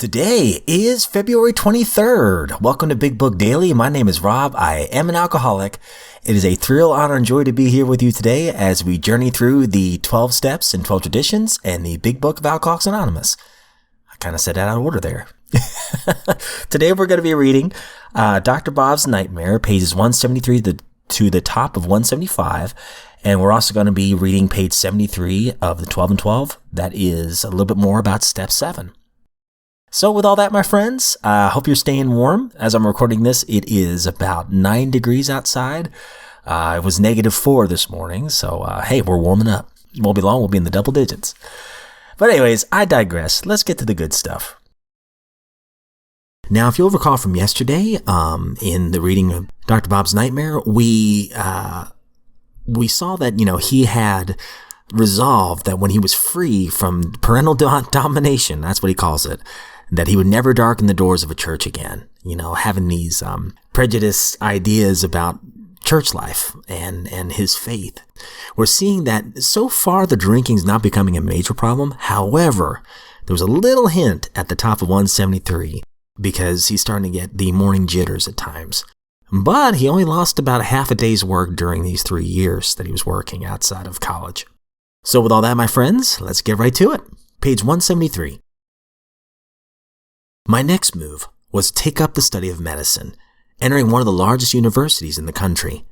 Today is February 23rd. Welcome to Big Book Daily. My name is Rob. I am an alcoholic. It is a thrill, honor, and joy to be here with you today as we journey through the 12 steps and 12 traditions and the Big Book of Alcoholics Anonymous. I kind of said that out of order there. Today we're going to be reading Dr. Bob's Nightmare, pages 173 to the top of 175. And we're also going to be reading page 73 of the 12 and 12. That is a little bit more about step 7. So with all that, my friends, I hope you're staying warm. As I'm recording this, it is about 9 degrees outside. It was -4 this morning, so hey, we're warming up. It won't be long, we'll be in the double digits. But anyways, I digress. Let's get to the good stuff. Now, if you'll recall from yesterday, in the reading of Dr. Bob's Nightmare, we saw that, he had resolved that when he was free from parental domination, that's what he calls it, that he would never darken the doors of a church again, having these prejudiced ideas about church life and his faith. We're seeing that so far the drinking's not becoming a major problem. However, there was a little hint at the top of 173 because he's starting to get the morning jitters at times. But he only lost about half a day's work during these 3 years that he was working outside of college. So with all that, my friends, let's get right to it. Page 173. My next move was to take up the study of medicine, entering one of the largest universities in the country.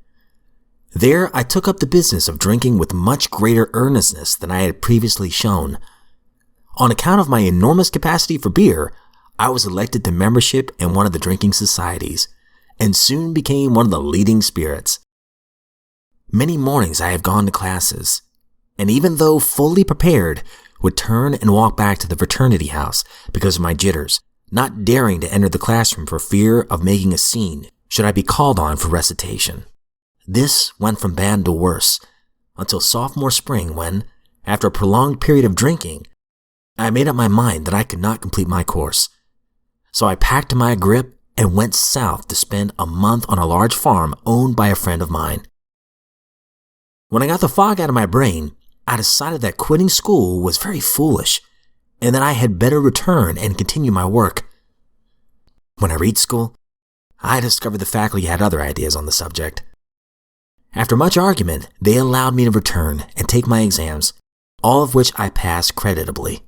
There, I took up the business of drinking with much greater earnestness than I had previously shown. On account of my enormous capacity for beer, I was elected to membership in one of the drinking societies, and soon became one of the leading spirits. Many mornings I have gone to classes, and even though fully prepared, would turn and walk back to the fraternity house because of my jitters, not daring to enter the classroom for fear of making a scene should I be called on for recitation. This went from bad to worse until sophomore spring when, after a prolonged period of drinking, I made up my mind that I could not complete my course. So I packed my grip and went south to spend a month on a large farm owned by a friend of mine. When I got the fog out of my brain, I decided that quitting school was very foolish and that I had better return and continue my work. When I reached school, I discovered the faculty had other ideas on the subject. After much argument, they allowed me to return and take my exams, all of which I passed creditably.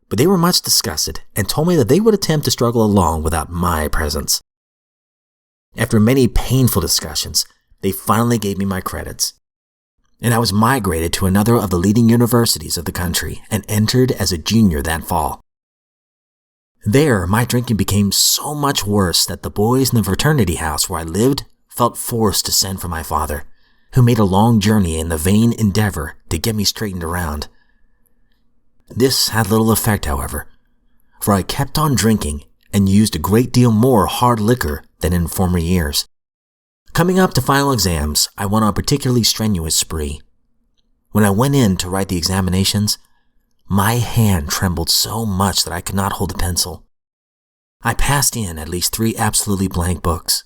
But they were much disgusted and told me that they would attempt to struggle along without my presence. After many painful discussions, they finally gave me my credits, and I was migrated to another of the leading universities of the country and entered as a junior that fall. There, my drinking became so much worse that the boys in the fraternity house where I lived felt forced to send for my father, who made a long journey in the vain endeavor to get me straightened around. This had little effect, however, for I kept on drinking and used a great deal more hard liquor than in former years. Coming up to final exams, I went on a particularly strenuous spree. When I went in to write the examinations, my hand trembled so much that I could not hold a pencil. I passed in at least 3 absolutely blank books.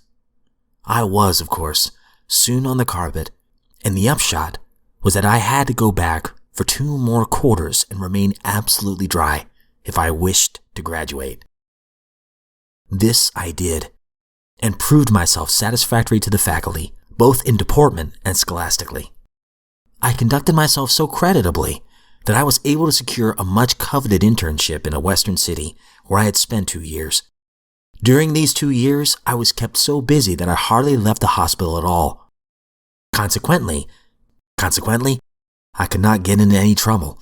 I was, of course, soon on the carpet, and the upshot was that I had to go back for 2 more quarters and remain absolutely dry if I wished to graduate. This I did, and proved myself satisfactory to the faculty, both in deportment and scholastically. I conducted myself so creditably that I was able to secure a much coveted internship in a western city where I had spent 2 years. During these 2 years, I was kept so busy that I hardly left the hospital at all. Consequently, I could not get into any trouble.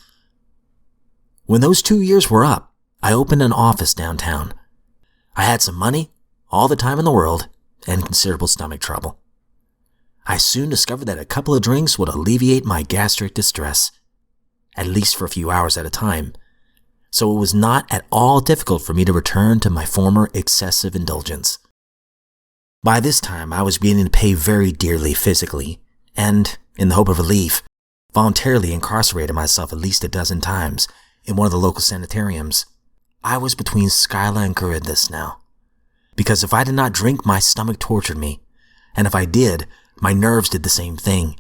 When those 2 years were up, I opened an office downtown. I had some money, all the time in the world, and considerable stomach trouble. I soon discovered that a couple of drinks would alleviate my gastric distress, at least for a few hours at a time, so it was not at all difficult for me to return to my former excessive indulgence. By this time, I was beginning to pay very dearly physically, and, in the hope of relief, voluntarily incarcerated myself at least a dozen times in one of the local sanitariums. I was between Skyla and Charybdis now, because if I did not drink, my stomach tortured me, and if I did, my nerves did the same thing.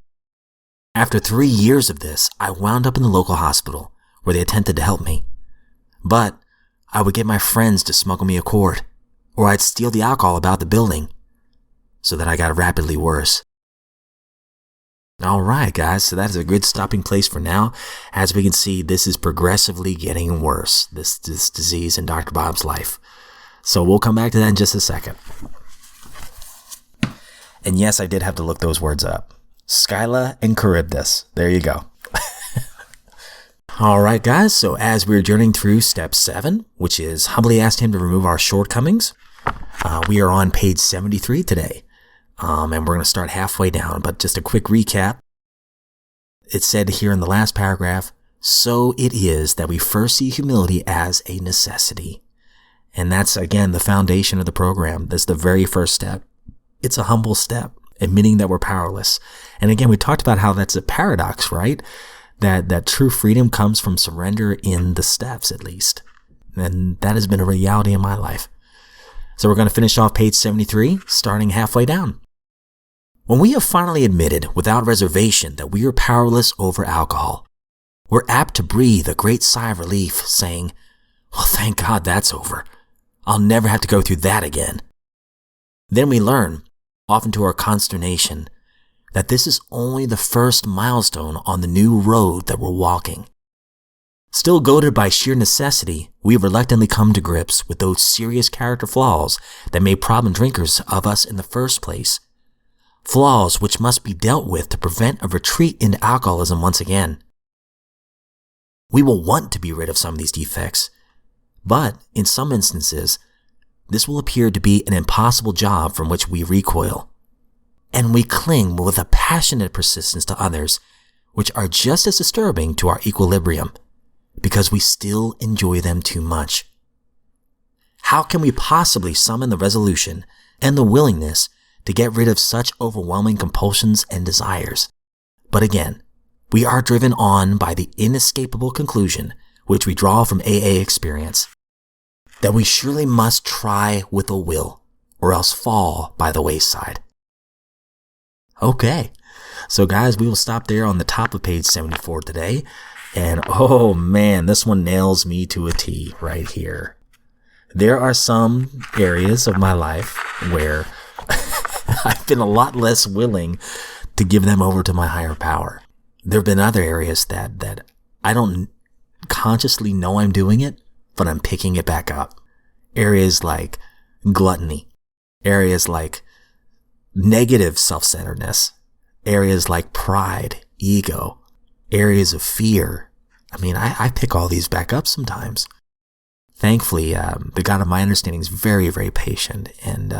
After 3 years of this, I wound up in the local hospital, where they attempted to help me. But, I would get my friends to smuggle me a quart, or I'd steal the alcohol about the building. So that I got rapidly worse. Alright guys, so that is a good stopping place for now. As we can see, this is progressively getting worse, this disease in Dr. Bob's life. So we'll come back to that in just a second. And yes, I did have to look those words up. Scylla and Charybdis. There you go. Alright guys, so as we're journeying through step 7, which is humbly asked him to remove our shortcomings, we are on page 73 today. And we're going to start halfway down, but just a quick recap. It said here in the last paragraph, so it is that we first see humility as a necessity. And that's, again, the foundation of the program. That's the very first step. It's a humble step, admitting that we're powerless. And again, we talked about how that's a paradox, right? That true freedom comes from surrender in the steps, at least. And that has been a reality in my life. So we're going to finish off page 73, starting halfway down. When we have finally admitted without reservation that we are powerless over alcohol, we're apt to breathe a great sigh of relief, saying, well, thank God that's over. I'll never have to go through that again. Then we learn, often to our consternation, that this is only the first milestone on the new road that we're walking. Still goaded by sheer necessity, we have reluctantly come to grips with those serious character flaws that made problem drinkers of us in the first place. Flaws which must be dealt with to prevent a retreat into alcoholism once again. We will want to be rid of some of these defects, but in some instances, this will appear to be an impossible job from which we recoil. And we cling with a passionate persistence to others, which are just as disturbing to our equilibrium, because we still enjoy them too much. How can we possibly summon the resolution and the willingness to get rid of such overwhelming compulsions and desires? But again, we are driven on by the inescapable conclusion, which we draw from AA experience, that we surely must try with a will, or else fall by the wayside. Okay, so guys, we will stop there on the top of page 74 today. And oh man, this one nails me to a T right here. There are some areas of my life where I've been a lot less willing to give them over to my higher power. There have been other areas that I don't consciously know I'm doing it, but I'm picking it back up. Areas like gluttony, areas like negative self-centeredness, areas like pride, ego, areas of fear. I mean, I pick all these back up sometimes. Thankfully, the God of my understanding is very, very patient. And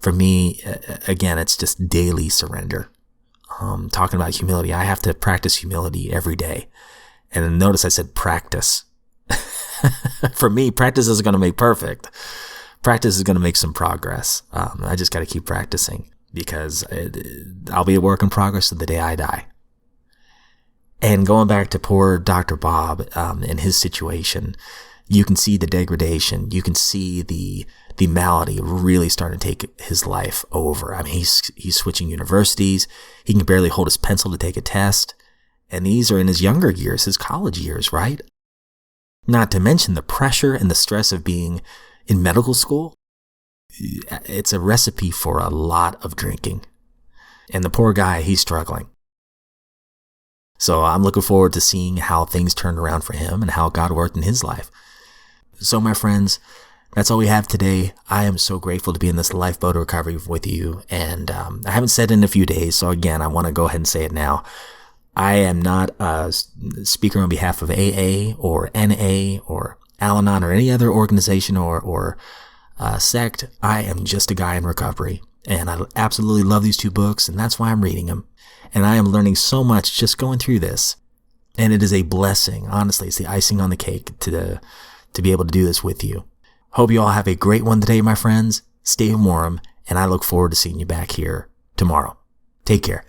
for me, again, it's just daily surrender. Talking about humility, I have to practice humility every day. And notice I said practice. For me, practice isn't going to make perfect. Practice is going to make some progress. I just got to keep practicing because I'll be a work in progress to the day I die. And going back to poor Dr. Bob and his situation, you can see the degradation. You can see the malady really starting to take his life over. I mean, he's switching universities. He can barely hold his pencil to take a test. And these are in his younger years, his college years, right? Not to mention the pressure and the stress of being in medical school. It's a recipe for a lot of drinking. And the poor guy, he's struggling. So I'm looking forward to seeing how things turned around for him and how God worked in his life. So my friends, that's all we have today. I am so grateful to be in this lifeboat recovery with you. And I haven't said it in a few days. So again, I want to go ahead and say it now. I am not a speaker on behalf of AA or NA or Al-Anon or any other organization or sect. I am just a guy in recovery. And I absolutely love these two books, and that's why I'm reading them. And I am learning so much just going through this. And it is a blessing. Honestly, it's the icing on the cake to be able to do this with you. Hope you all have a great one today, my friends. Stay warm, and I look forward to seeing you back here tomorrow. Take care.